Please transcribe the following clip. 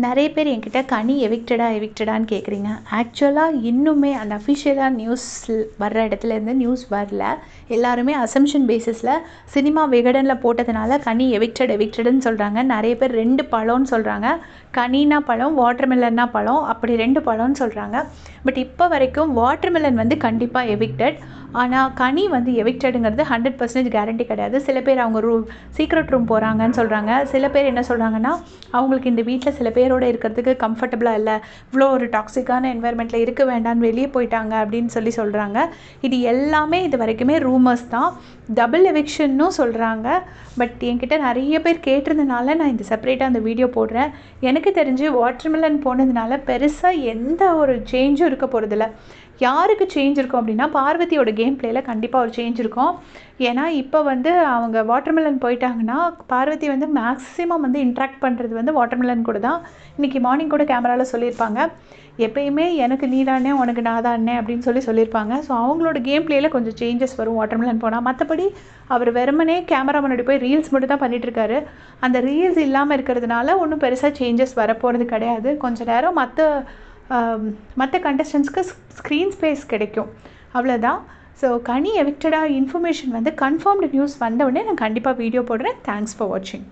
நிறைய பேர் என்கிட்ட கனி எவிக்டடான்னு கேட்குறீங்க. ஆக்சுவலாக இன்னுமே அந்த அஃபிஷியலாக நியூஸ் வர்ற இடத்துலேருந்து நியூஸ் வரல. எல்லாருமே அசம்ஷன் பேசிஸில் சினிமா விகடனில் போட்டதுனால கனி எவிக்டடுன்னு சொல்கிறாங்க. நிறைய பேர் 2 பழம்னு சொல்கிறாங்க. கனினா பழம், வாட்டர்மெலன்னா பழம், அப்படி 2 பழம்னு சொல்கிறாங்க. பட் இப்போ வரைக்கும் வாட்டர்மெலன் வந்து கண்டிப்பாக எவிக்டட். ஆனால் கனி வந்து எவிக்டடுங்கிறது 100% கேரண்டி கிடையாது. சில பேர் அவங்க சீக்ரெட் ரூம் போகிறாங்கன்னு சொல்கிறாங்க. சில பேர் என்ன சொல்கிறாங்கன்னா, அவங்களுக்கு இந்த வீட்டில் சில பேரோட இருக்கிறதுக்கு கம்ஃபர்டபுளாக இல்லை, இவ்வளோ ஒரு டாக்ஸிக்கான என்வாயர்மெண்ட்டில் இருக்க வேண்டான்னு வெளியே போயிட்டாங்க அப்படின்னு சொல்கிறாங்க. இது எல்லாமே இது வரைக்குமே ரூமர்ஸ் தான். டபுள் எவிக்ஷன்னும் சொல்கிறாங்க. பட் என்கிட்ட நிறைய பேர் கேட்டிருந்தனால நான் இந்த செப்பரேட்டாக அந்த வீடியோ போடுறேன். எனக்கு தெரிஞ்சு வாட்டர்மெலன் போனதுனால பெருசாக எந்த ஒரு சேஞ்சும் இருக்க போகிறதில்ல. யாருக்கு சேஞ்ச் இருக்கும் அப்படின்னா, பார்வதியோட கேம் பிளேயில் கண்டிப்பாக ஒரு சேஞ்ச் இருக்கும். ஏன்னா இப்போ வந்து அவங்க வாட்டர்மெலன் போயிட்டாங்கன்னா பார்வதி வந்து மேக்ஸிமம் வந்து இன்ட்ராக்ட் பண்ணுறது வந்து வாட்டர்மெலன் கூட தான். இன்றைக்கி மார்னிங் கூட கேமராவில் சொல்லியிருப்பாங்க, எப்பயுமே எனக்கு நீ தானே உனக்கு நான் தானே அப்படின்னு சொல்லியிருப்பாங்க. ஸோ அவங்களோட கேம் பிளேயில் கொஞ்சம் சேஞ்சஸ் வரும் வாட்டர்மெலன் போனால். மற்றபடி அவர் வெறுமனே கேமரா முன்னாடி போய் ரீல்ஸ் மட்டும் தான் பண்ணிகிட்ருக்காரு. அந்த ரீல்ஸ் இல்லாமல் இருக்கிறதுனால ஒன்றும் பெருசாக சேஞ்சஸ் வரப்போகிறது கிடையாது. கொஞ்சம் நேரம் மற்ற கண்டஸ்டன்ஸ்க்கு ஸ்க்ரீன் ஸ்பேஸ் கிடைக்கும், அவ்வளோதான். ஸோ கனி எவிக்டடாக இன்ஃபர்மேஷன் வந்து கன்ஃபார்ம்டு நியூஸ் வந்தவுடனே நான் கண்டிப்பாக வீடியோ போடுறேன். தேங்க்ஸ் ஃபார் வாட்சிங்.